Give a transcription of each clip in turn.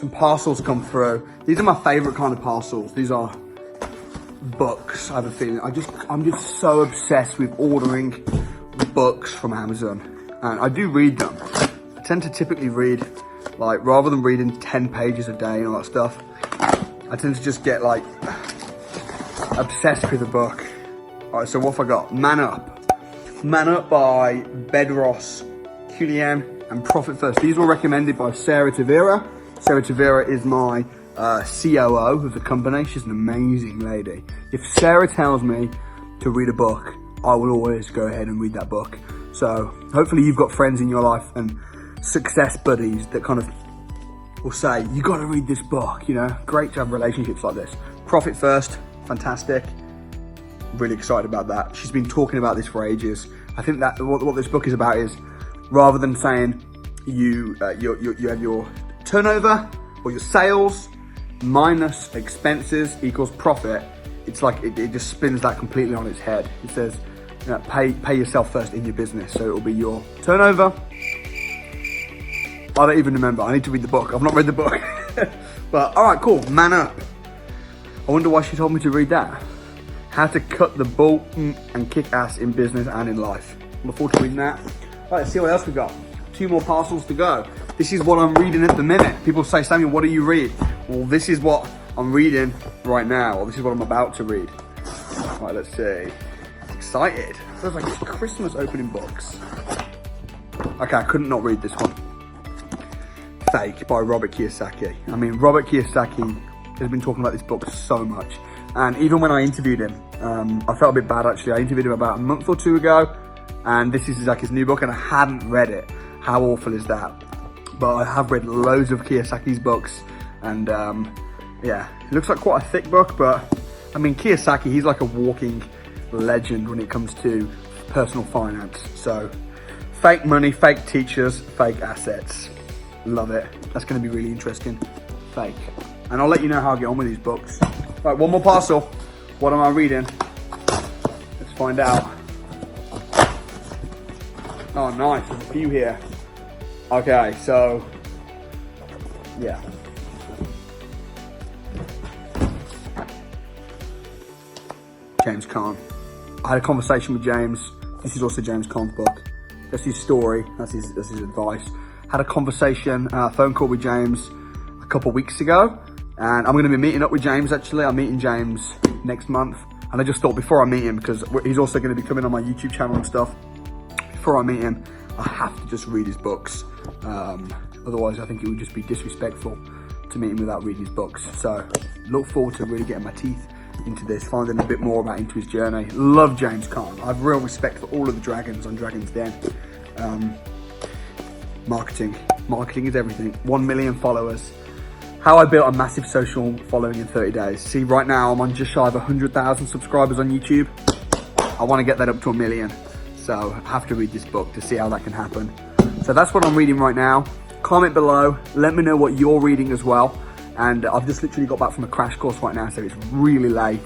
Some parcels come through. These are my favorite kind of parcels. These are books, I have a feeling. I'm just so obsessed with ordering books from Amazon. And I do read them. I tend to typically read, like, rather than reading 10 pages a day and all that stuff, I tend to just get, like, obsessed with a book. All right, so what have I got? Man Up. Man Up by Bedros Keuilian and Profit First. These were recommended by Sara Taveira. Sara Taveira is my COO of the company. She's an amazing lady. If Sara tells me to read a book, I will always go ahead and read that book. So hopefully you've got friends in your life and success buddies that kind of will say, you got to read this book, you know. Great to have relationships like this. Profit First, fantastic. Really excited about that. She's been talking about this for ages. I think that what this book is about is, rather than saying you have your turnover or your sales minus expenses equals profit, it's like it just spins that completely on its head. It says, you know, pay yourself first in your business. So it'll be your turnover. I don't even remember. I need to read the book. I've not read the book. But all right, cool. Man Up. I wonder why she told me to read that. How to cut the bull and kick ass in business and in life. Look forward to reading that. All right, let's see what else we got. 2 more parcels to go. This is what I'm reading at the minute. People say, Samuel, what do you read? Well, this is what I'm reading right now, or this is what I'm about to read. All right, let's see. Excited. Feels like it's Christmas opening books. Okay, I couldn't not read this one. Fake by Robert Kiyosaki. I mean, Robert Kiyosaki has been talking about this book so much. And even when I interviewed him, I felt a bit bad actually. I interviewed him about a month or 2 ago, and this is like his new book, and I hadn't read it. How awful is that? But I have read loads of Kiyosaki's books, and yeah, it looks like quite a thick book, but I mean, Kiyosaki, he's like a walking legend when it comes to personal finance. So fake money, fake teachers, fake assets. Love it. That's going to be really interesting. Fake. And I'll let you know how I get on with these books. Right, 1 more parcel. What am I reading? Let's find out. Oh, nice. There's a few here. Okay, so, yeah. James Caan. I had a conversation with James. This is also James Caan's book. That's his story. That's his advice. Had a conversation, phone call with James a couple weeks ago. And I'm going to be meeting up with James, actually. I'm meeting James next month. And I just thought before I meet him, because he's also going to be coming on my YouTube channel and stuff. Before I meet him, I have to just read his books. Otherwise, I think it would just be disrespectful to meet him without reading his books. So look forward to really getting my teeth into this, finding a bit more about into his journey. Love James Caan. I have real respect for all of the dragons on Dragon's Den. Marketing is everything. 1 million followers. How I built a massive social following in 30 days. See, right now I'm on just shy of 100,000 subscribers on YouTube. I want to get that up to 1 million. So I have to read this book to see how that can happen. So that's what I'm reading right now. Comment below. Let me know what you're reading as well. And I've just literally got back from a crash course right now, so it's really late.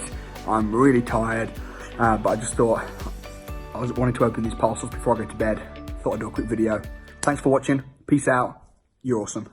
I'm really tired. But I just thought I was wanting to open these parcels before I go to bed. Thought I'd do a quick video. Thanks for watching. Peace out. You're awesome.